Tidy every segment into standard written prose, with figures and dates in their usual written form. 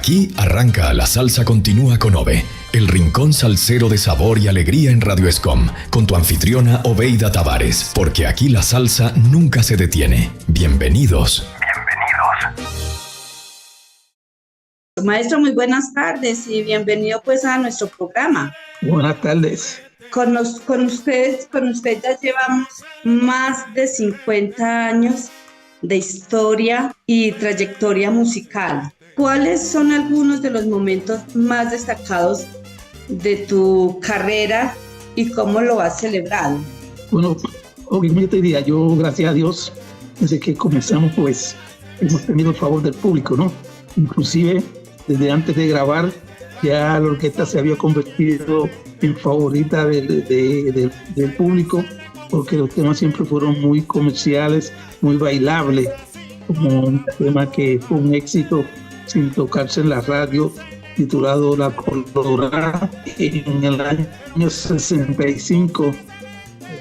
Aquí arranca La Salsa Continúa con Ove, el rincón salsero de sabor y alegría en Radio Escom, con tu anfitriona Oveida Tavares, porque aquí la salsa nunca se detiene. Bienvenidos. Maestro, muy buenas tardes y bienvenido pues a nuestro programa. Buenas tardes. Con usted ya llevamos más de 50 años de historia y trayectoria musical. ¿Cuáles son algunos de los momentos más destacados de tu carrera y cómo lo has celebrado? Bueno, obviamente diría yo, gracias a Dios, desde que comenzamos pues hemos tenido el favor del público, ¿no? Inclusive desde antes de grabar ya la orquesta se había convertido en favorita del público, porque los temas siempre fueron muy comerciales, muy bailables, como un tema que fue un éxito sin tocarse en la radio, titulado La Colorada, en el año 65,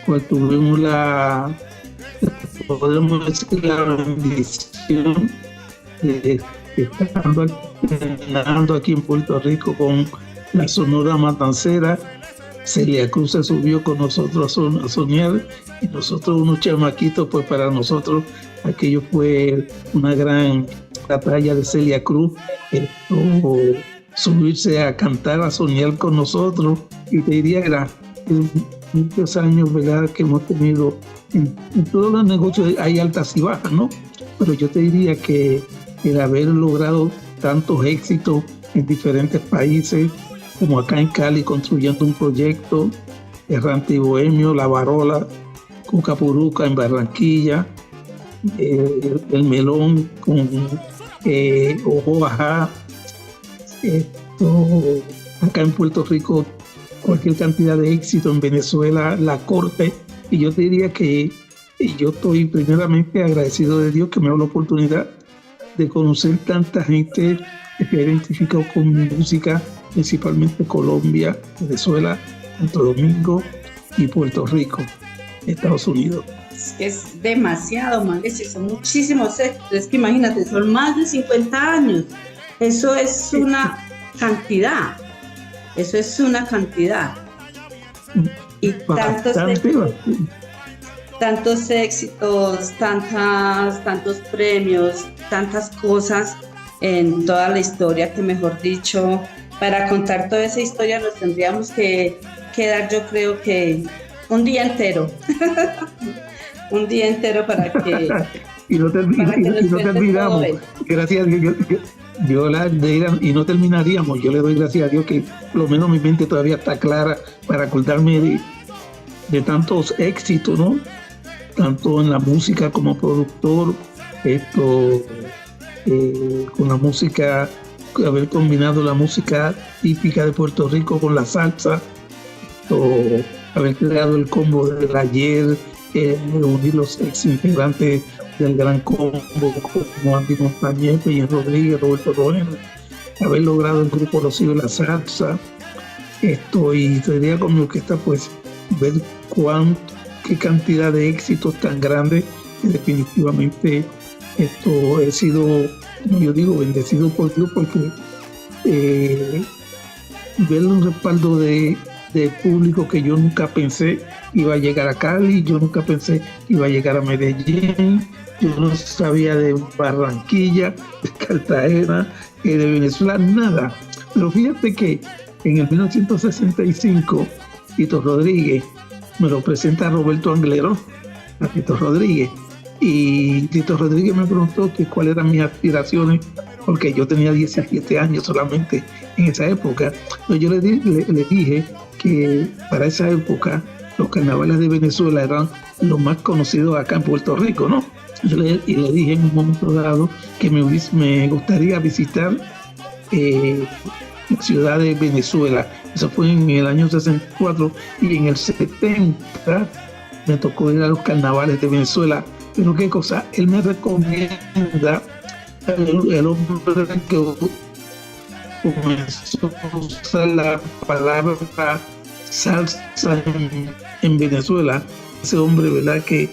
cual tuvimos podemos decir, la bendición de estando aquí en Puerto Rico con la Sonora Matancera. Celia Cruz se subió con nosotros a soñar, y nosotros unos chamaquitos, pues para nosotros aquello fue una gran batalla de Celia Cruz, subirse a cantar, a soñar con nosotros. Y te diría que era muchos años, ¿verdad?, que hemos tenido en todos los negocios hay altas y bajas, ¿no? Pero yo te diría que el haber logrado tantos éxitos en diferentes países, como acá en Cali, construyendo un proyecto, Errante y Bohemio, La Barola, Cucapuruca en Barranquilla, el Melón con Ojo Ajá, acá en Puerto Rico, cualquier cantidad de éxito, en Venezuela, La Corte. Y yo te diría que yo estoy primeramente agradecido de Dios que me dio la oportunidad de conocer tanta gente que se ha identificado con mi música, principalmente Colombia, Venezuela, Santo Domingo y Puerto Rico, Estados Unidos. Es demasiado, maestro, son muchísimos éxitos. Es que imagínate, son más de 50 años. Eso es una cantidad. Y tantos éxitos, tantos premios, tantas cosas en toda la historia, que mejor dicho, para contar toda esa historia nos tendríamos que dar, yo creo que un día entero. Un día entero para que y no terminamos. Gracias a Dios, y no terminaríamos. Yo le doy gracias a Dios que por lo menos mi mente todavía está clara para acordarme de tantos éxitos, ¿no? Tanto en la música como productor, con la música, haber combinado la música típica de Puerto Rico con la salsa, haber creado el combo del ayer, unir los ex integrantes del gran combo como Andy Montañez, Peña Rodríguez, Roberto Roger, haber logrado el grupo Rocío de la Salsa, y tendría con mi orquesta pues ver qué cantidad de éxitos tan grandes, que definitivamente he sido, yo digo, bendecido por Dios, porque ver un respaldo de público que yo nunca pensé iba a llegar a Cali, yo nunca pensé que iba a llegar a Medellín, yo no sabía de Barranquilla, de Cartagena, de Venezuela, nada. Pero fíjate que en el 1965 Tito Rodríguez me lo presenta a Roberto Anglero, a Tito Rodríguez, y Tito Rodríguez me preguntó que cuáles eran mis aspiraciones, porque yo tenía 17 años solamente en esa época. Entonces yo le dije que para esa época los carnavales de Venezuela eran los más conocidos acá en Puerto Rico, ¿no? Y le dije en un momento dado que me gustaría visitar la ciudad de Venezuela. Eso fue en el año 64, y en el 70 me tocó ir a los carnavales de Venezuela. Pero qué cosa, él me recomienda, el hombre que comenzó a usar la palabra salsa en Venezuela, ese hombre, ¿verdad?, que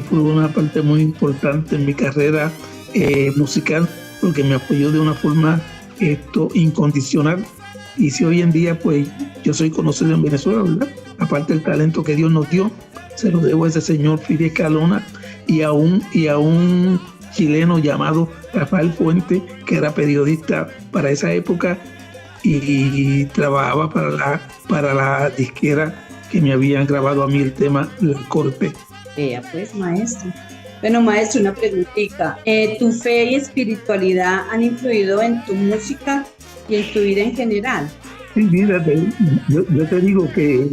fue una parte muy importante en mi carrera musical, porque me apoyó de una forma esto incondicional. Y si hoy en día, pues, yo soy conocido en Venezuela, ¿verdad? Aparte del talento que Dios nos dio, se lo debo a ese señor Fidel Calona y a un chileno llamado Rafael Fuente, que era periodista para esa época y trabajaba para la disquera que me habían grabado a mí el tema La Corte. Pues, maestro. Bueno, maestro, una preguntita. ¿Tu fe y espiritualidad han influido en tu música y en tu vida en general? Sí, mira, yo te digo que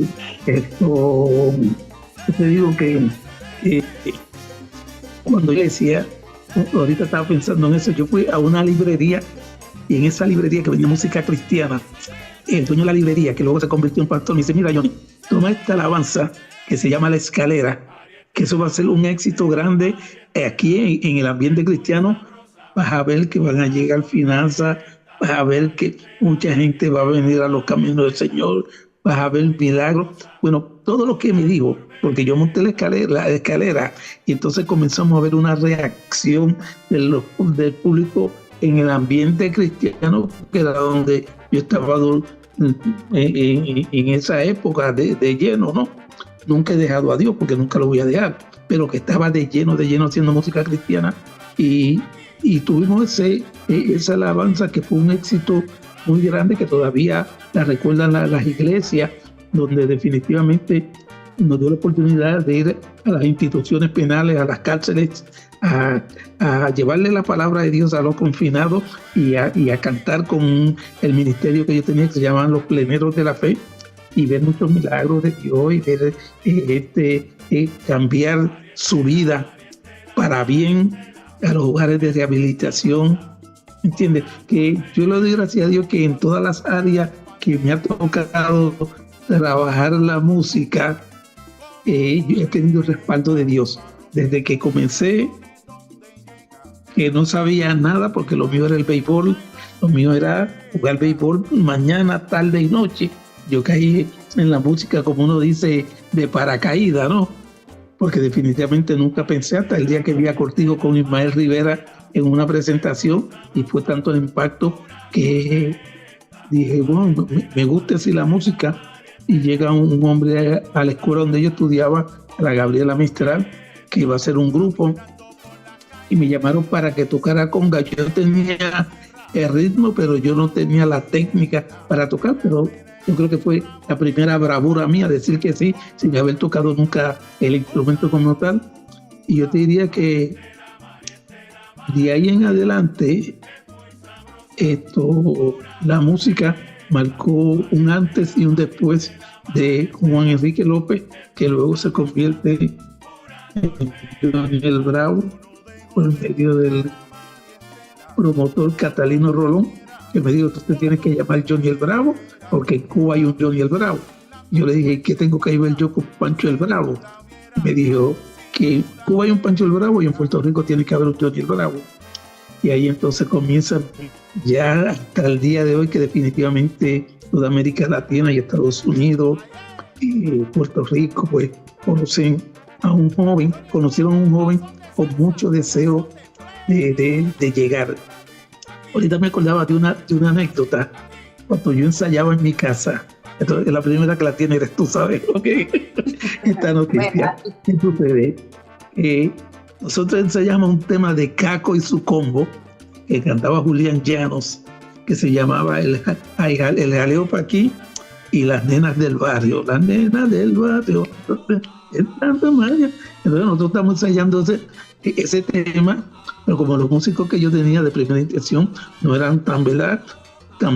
cuando yo decía, ahorita estaba pensando en eso, yo fui a una librería y en esa librería que vendía música cristiana, el dueño de la librería, que luego se convirtió en pastor, me dice, mira, Johnny, toma esta alabanza que se llama La Escalera, que eso va a ser un éxito grande aquí en el ambiente cristiano. Vas a ver que van a llegar finanzas, vas a ver que mucha gente va a venir a los caminos del Señor, vas a ver milagros. Bueno, todo lo que me dijo, porque yo monté la escalera y entonces comenzamos a ver una reacción del público en el ambiente cristiano, que era donde yo estaba en esa época de lleno, ¿no? Nunca he dejado a Dios porque nunca lo voy a dejar, pero que estaba de lleno haciendo música cristiana y tuvimos esa alabanza que fue un éxito muy grande, que todavía la recuerdan las iglesias, donde definitivamente nos dio la oportunidad de ir a las instituciones penales, a las cárceles, a llevarle la palabra de Dios a los confinados y a cantar con el ministerio que yo tenía, que se llamaban los pleneros de la fe, y ver muchos milagros de Dios y ver cambiar su vida para bien a los lugares de rehabilitación. ¿Entiendes? Que yo le doy gracias a Dios que en todas las áreas que me ha tocado trabajar la música, yo he tenido el respaldo de Dios. Desde que comencé, que no sabía nada, porque lo mío era el béisbol, lo mío era jugar béisbol mañana, tarde y noche. Yo caí en la música, como uno dice, de paracaídas, ¿no? Porque definitivamente nunca pensé, hasta el día que vi a Cortijo con Ismael Rivera en una presentación, y fue tanto el impacto que dije, bueno, me gusta así la música. Y llega un hombre a la escuela donde yo estudiaba, a la Gabriela Mistral, que iba a hacer un grupo, y me llamaron para que tocara conga. Yo tenía el ritmo, pero yo no tenía la técnica para tocar, pero yo creo que fue la primera bravura mía decir que sí, sin haber tocado nunca el instrumento como tal. Y yo te diría que de ahí en adelante, la música marcó un antes y un después de Juan Enrique López, que luego se convierte en Johnny el Bravo por medio del promotor Catalino Rolón, que me dijo, usted tiene que llamar Johnny el Bravo, porque en Cuba hay un Johnny el Bravo. Yo le dije, ¿qué tengo que ver yo con Pancho el Bravo? Me dijo que en Cuba hay un Pancho el Bravo y en Puerto Rico tiene que haber un Johnny el Bravo. Y ahí entonces comienza ya hasta el día de hoy, que definitivamente toda América Latina y Estados Unidos y Puerto Rico, pues conocieron a un joven con mucho deseo de llegar. Ahorita me acordaba de una anécdota. Cuando yo ensayaba en mi casa, entonces la primera que la tiene eres tú, ¿sabes? Okay. Esta noticia. ¿Qué sucede? Nosotros ensayamos un tema de Caco y su combo, que cantaba Julián Llanos, que se llamaba El Jaleo pa' aquí y Las Nenas del Barrio. Las Nenas del Barrio. Entonces nosotros estamos ensayando ese tema, pero como los músicos que yo tenía de primera intención no eran tan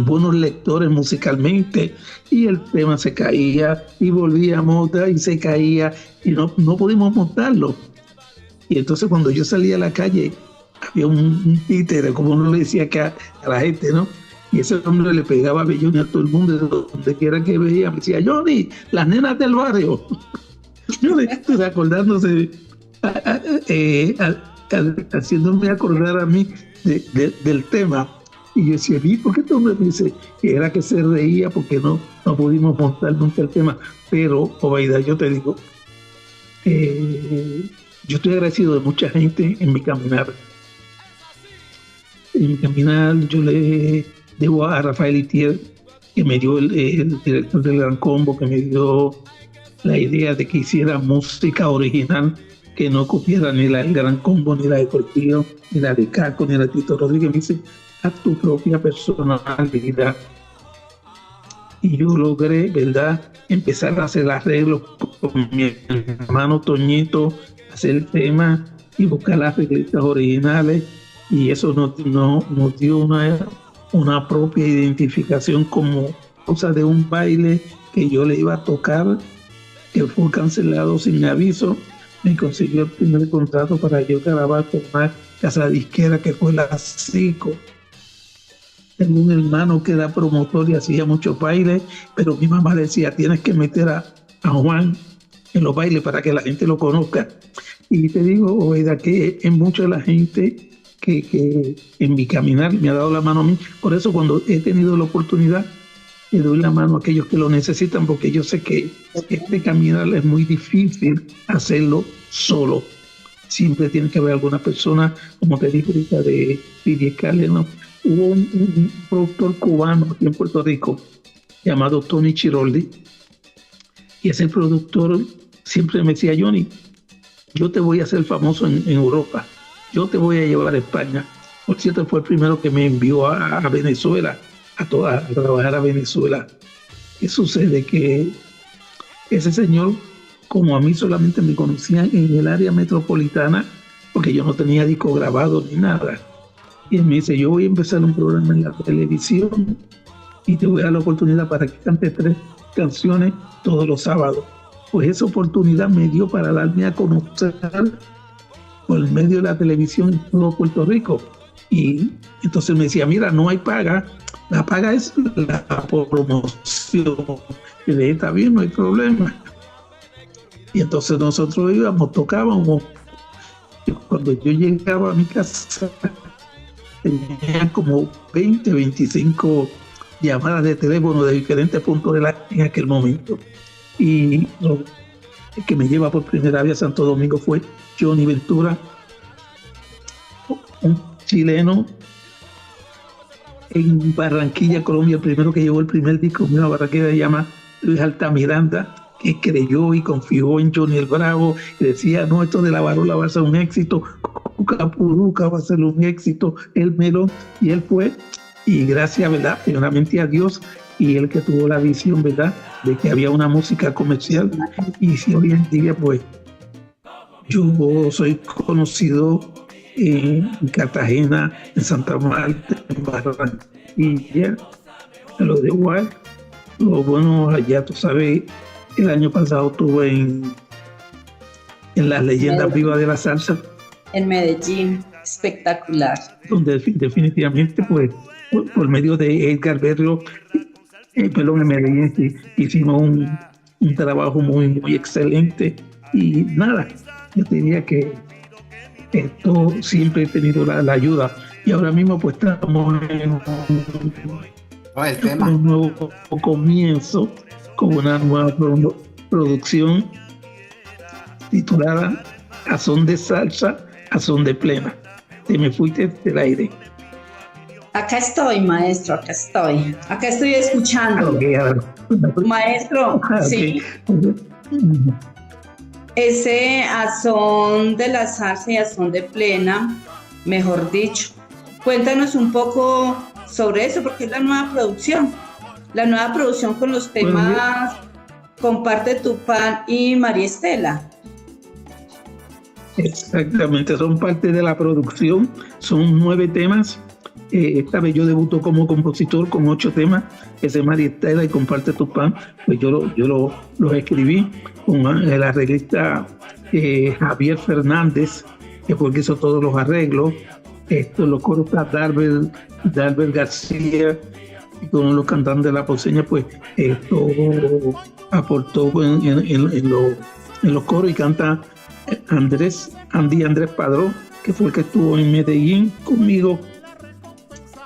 buenos lectores musicalmente, y el tema se caía y volvía a montar y se caía y no pudimos montarlo. Y entonces cuando yo salía a la calle, había un títere, como uno le decía acá a la gente, ¿no? Y ese hombre le pegaba bellones a todo el mundo, donde quiera que veía, me decía, Johnny, las nenas del barrio. Estoy acordándose, haciéndome acordar a mí del tema. Y yo decía, ¿y por qué este hombre me dice? Que era que se reía porque no pudimos montar nunca el tema. Pero, Obaida, yo te digo, yo estoy agradecido de mucha gente en mi caminar. En mi caminar yo le debo a Rafael Itier, que me dio el director del Gran Combo, que me dio la idea de que hiciera música original, que no copiara ni la del Gran Combo, ni la de Cortillo, ni la de Caco, ni la de Tito Rodríguez. Me dice, haz tu propia personalidad. Y yo logré, ¿verdad?, empezar a hacer arreglos con mi hermano Toñito, hacer el tema y buscar las reglistas originales, y eso nos dio una propia identificación como cosa de un baile que yo le iba a tocar, que fue cancelado sin aviso. Me consiguió el primer contrato para yo grabar con una casa disquera que fue la Cico. Tengo un hermano que era promotor y hacía muchos bailes, pero mi mamá decía, tienes que meter a Juan en los bailes para que la gente lo conozca. Y te digo, Oveida, que es mucha la gente que en mi caminar me ha dado la mano a mí. Por eso cuando he tenido la oportunidad, le doy la mano a aquellos que lo necesitan, porque yo sé que este caminar es muy difícil hacerlo solo. Siempre tiene que haber alguna persona, como te dije ahorita, de Lidia Caleno. Hubo un productor cubano aquí en Puerto Rico llamado Tony Chiroldi, y ese productor siempre me decía, Johnny, yo te voy a hacer famoso en Europa, yo te voy a llevar a España. Por cierto, fue el primero que me envió a Venezuela, a trabajar a Venezuela. ¿Qué sucede? Que ese señor, como a mí solamente me conocían en el área metropolitana, porque yo no tenía disco grabado ni nada, y él me dice, yo voy a empezar un programa en la televisión y te voy a dar la oportunidad para que cante 3 canciones todos los sábados. Pues esa oportunidad me dio para darme a conocer por medio de la televisión en todo Puerto Rico. Y entonces me decía, mira, no hay paga, la paga es la promoción. Y le dije, está bien, no hay problema. Y entonces nosotros íbamos, tocábamos. Y cuando yo llegaba a mi casa, tenía como 20, 25 llamadas de teléfono de diferentes puntos en aquel momento. Y el que me lleva por primera vez a Santo Domingo fue Johnny Ventura, un chileno en Barranquilla, Colombia, el primero que llevó el primer disco mío a Barranquilla, se llama Luis Altamiranda, que creyó y confió en Johnny el Bravo, y decía, no, esto de la Barola va a ser un éxito, Capuruca va a ser un éxito, el Melón, y él fue, y gracias, ¿verdad?, primeramente a Dios, y él que tuvo la visión, ¿verdad?, de que había una música comercial. Y si hoy en día, pues, yo soy conocido en Cartagena, en Santa Marta, en Barranquilla, en lo de igual. Lo bueno, allá, tú sabes, el año pasado estuve en las leyendas vivas de la salsa. En Medellín, espectacular. Donde definitivamente, pues, por medio de Edgar Berrio, en Medellín, hicimos un trabajo muy, muy excelente. Y nada, yo diría que esto siempre he tenido la ayuda. Y ahora mismo, pues, estamos en un nuevo comienzo con una nueva producción titulada A Son de Salsa, A Son de Plena. Te me fuiste del aire. Acá estoy, maestro, acá estoy escuchando. Okay, maestro, okay. Sí. Ese A Son de la Salsa y A Son de Plena, mejor dicho. Cuéntanos un poco sobre eso, porque es la nueva producción con los temas Comparte tu Pan y María Estela. Exactamente, son parte de la producción, son 9 temas. Esta vez yo debuto como compositor con 8 temas, ese María Estela y Comparte tu Pan, pues yo los escribí con el arreglista Javier Fernández, que fue el que hizo todos los arreglos. Los coros está Dalbert García, y con los cantantes de La Poseña, pues esto aportó en los coros, y canta Andrés Padrón, que fue el que estuvo en Medellín conmigo,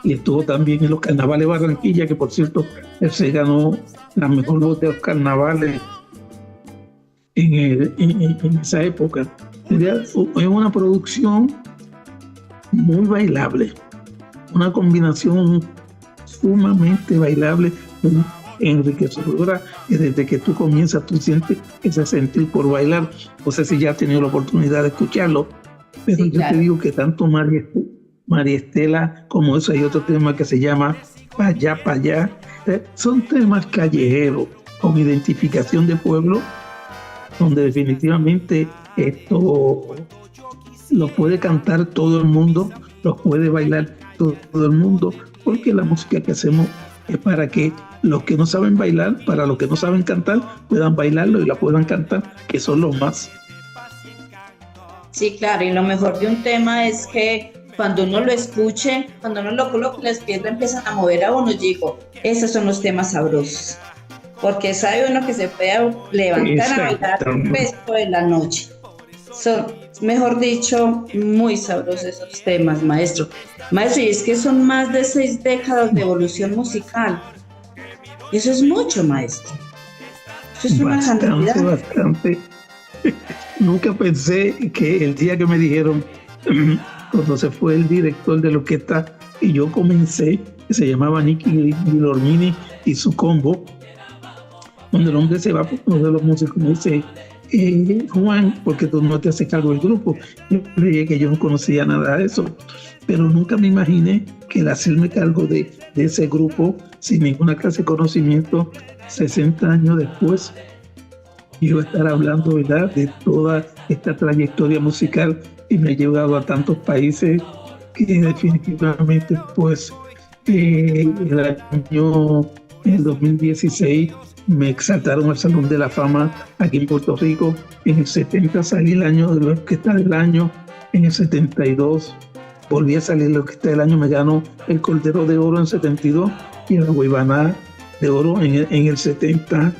y estuvo también en los carnavales de Barranquilla, que por cierto él se ganó la mejor voz de los carnavales en esa época. Es una producción muy bailable, una combinación sumamente bailable, muy enriquecedora, y desde que tú comienzas tú sientes ese sentir por bailar. No sé si ya has tenido la oportunidad de escucharlo, pero Sí, yo claro. te digo que tanto María Estela como eso, hay otro tema que se llama Pa' allá, son temas callejeros con identificación de pueblo, donde definitivamente esto lo puede cantar todo el mundo, lo puede bailar todo el mundo, porque la música que hacemos es para que los que no saben bailar, para los que no saben cantar, puedan bailarlo y la puedan cantar, que son los más. Sí, claro, y lo mejor de un tema es que cuando uno lo escuche, cuando uno lo coloque, las piedras empiezan a mover a uno. Y digo, esos son los temas sabrosos, porque sabe uno que se puede levantar a bailar el resto de la noche. Son, mejor dicho, muy sabrosos esos temas, maestro. Maestro, y es que son más de 6 décadas de evolución musical. Eso es mucho, maestro. Eso es una cantidad. Bastante. Nunca pensé que el día que me dijeron, cuando se fue el director de la orquesta, y yo comencé, que se llamaba Nicky Guilormini y su combo, donde el hombre se va por uno de los músicos, me dice, Juan, porque tú no te haces cargo del grupo. Yo le dije que yo no conocía nada de eso, pero nunca me imaginé que el hacerme cargo de ese grupo sin ninguna clase de conocimiento, 60 años después, iba a estar hablando, ¿verdad?, de toda esta trayectoria musical, y me ha llevado a tantos países que definitivamente, pues, el 2016 me exaltaron al Salón de la Fama aquí en Puerto Rico. En el 70 salí el año de la Orquesta del Año. En el 72 volví a salir la Orquesta del Año. Me ganó el Cordero de Oro en 72 y la Guaybaná de Oro en el 70.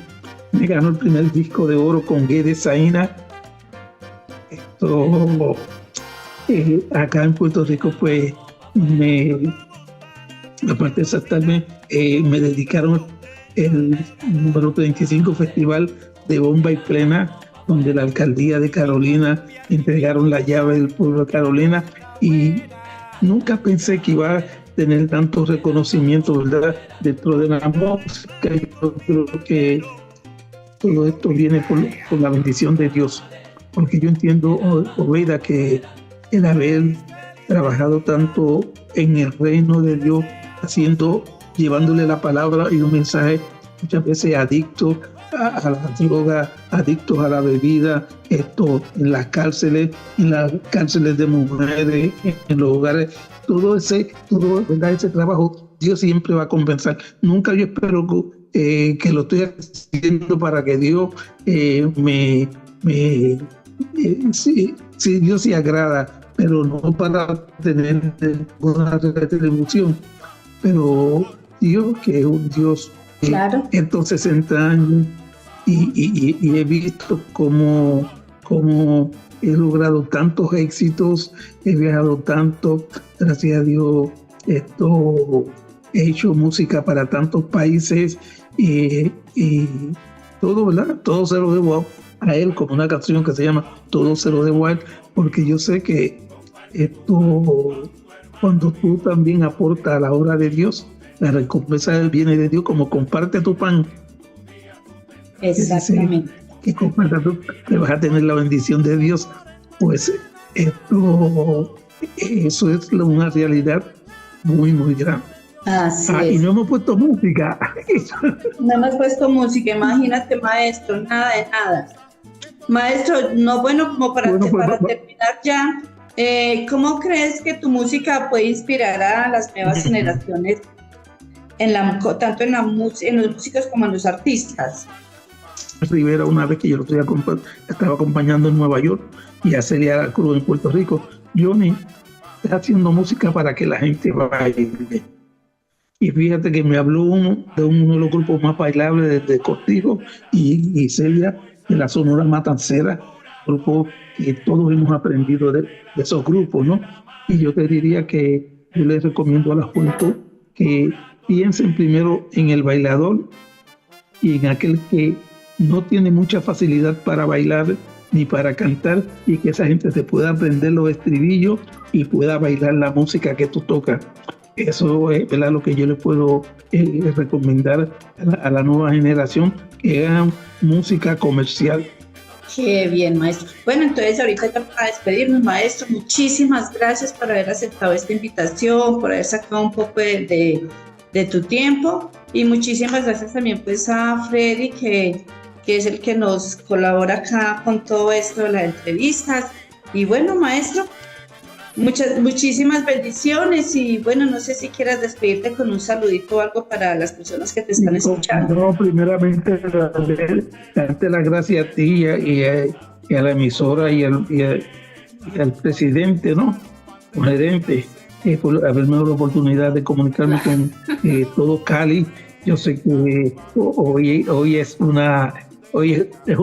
Me ganó el primer disco de oro con Guedes Saína. Esto, acá en Puerto Rico, pues, aparte de exaltarme, me dedicaron el número 35 Festival de Bomba y Plena, donde la alcaldía de Carolina entregaron la llave del pueblo de Carolina, y nunca pensé que iba a tener tanto reconocimiento, ¿verdad?, dentro de la música. Yo creo que todo esto viene por la bendición de Dios, porque yo entiendo, Oveida, que el haber trabajado tanto en el reino de Dios, llevándole la palabra y un mensaje, muchas veces adictos a la droga, adictos a la bebida, esto en las cárceles de mujeres, en los hogares, todo ¿verdad?, ese trabajo, Dios siempre va a compensar. Nunca yo espero que lo estoy haciendo para que Dios si Dios se agrada, pero no para tener una retribución. Pero Dios, que es un Dios, Claro. Estos 60 años, y he visto cómo he logrado tantos éxitos, he viajado tanto, gracias a Dios, he hecho música para tantos países, y todo, ¿verdad? Todo se lo debo a él, como una canción que se llama Todo se lo debo a él, porque yo sé que cuando tú también aportas a la obra de Dios, la recompensa viene de Dios, como comparte tu pan. Exactamente. Que compartas que vas a tener la bendición de Dios. Pues eso es una realidad muy, muy grande. Así Y es. no hemos puesto música. No hemos puesto música, imagínate, maestro, nada de nada. Maestro, no, bueno, como para terminar ya, ¿cómo crees que tu música puede inspirar a las nuevas generaciones, tanto en los músicos como en los artistas? Rivera, una vez que yo lo estaba acompañando en Nueva York, y a Celia Cruz en Puerto Rico, Johnny está haciendo música para que la gente baile. Y fíjate que me habló uno de los grupos más bailables de Cortijo y Celia, de la Sonora Matancera, grupo que todos hemos aprendido de esos grupos, ¿no? Y yo te diría que yo les recomiendo a la juventud que piensen primero en el bailador y en aquel que no tiene mucha facilidad para bailar ni para cantar, y que esa gente se pueda aprender los estribillos y pueda bailar la música que tú tocas. Eso es, ¿verdad?, lo que yo le puedo recomendar a la nueva generación, que hagan música comercial. Qué bien, maestro. Bueno, entonces ahorita ya para despedirnos, maestro, muchísimas gracias por haber aceptado esta invitación, por haber sacado un poco de tu tiempo, y muchísimas gracias también pues a Freddy, que es el que nos colabora acá con todo esto de las entrevistas. Y bueno, maestro, muchísimas bendiciones, y bueno, no sé si quieras despedirte con un saludito o algo para las personas que te están escuchando. No, primeramente darte las gracias a ti y a la emisora y al presidente, ¿no? O gerente, por haberme dado la oportunidad de comunicarme con todo Cali. Yo sé que hoy es un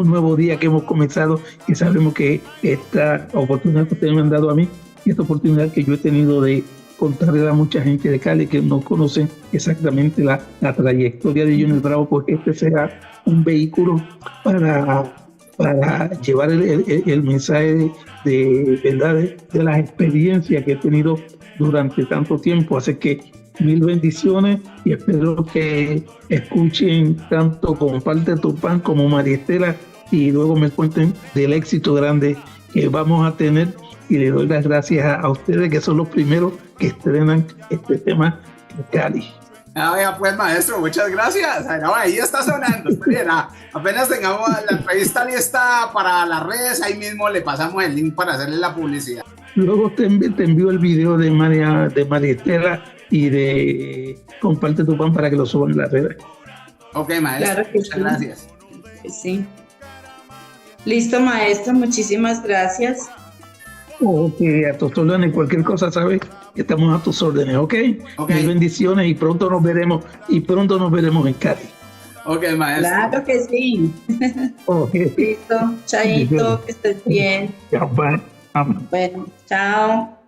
nuevo día que hemos comenzado, y sabemos que esta oportunidad que ustedes me han dado a mí, y esta oportunidad que yo he tenido de contarle a mucha gente de Cali que no conocen exactamente la trayectoria de Junior Bravo, porque este será un vehículo para llevar el mensaje de verdad de las experiencias que he tenido durante tanto tiempo. Así que mil bendiciones, y espero que escuchen tanto Comparte tu Pan como María Estela, y luego me cuenten del éxito grande que vamos a tener. Y le doy las gracias a ustedes, que son los primeros que estrenan este tema en Cali. Ya pues, maestro, muchas gracias. No, ahí está sonando. Bien, apenas tengamos la entrevista lista para las redes, ahí mismo le pasamos el link para hacerle la publicidad. Luego te envío el video de María Estela y de Comparte tu Pan para que lo suban en las redes. Ok, maestro, claro que muchas gracias. Sí. Listo, maestro, muchísimas gracias. Ok, a tus órdenes, cualquier cosa, sabes que estamos a tus órdenes, ¿ok? Mil bendiciones, y pronto nos veremos en Cali. Ok, maestro. Claro que sí. Okay. Listo, chaito, que estés bien. Chao, bye. Bueno, chao.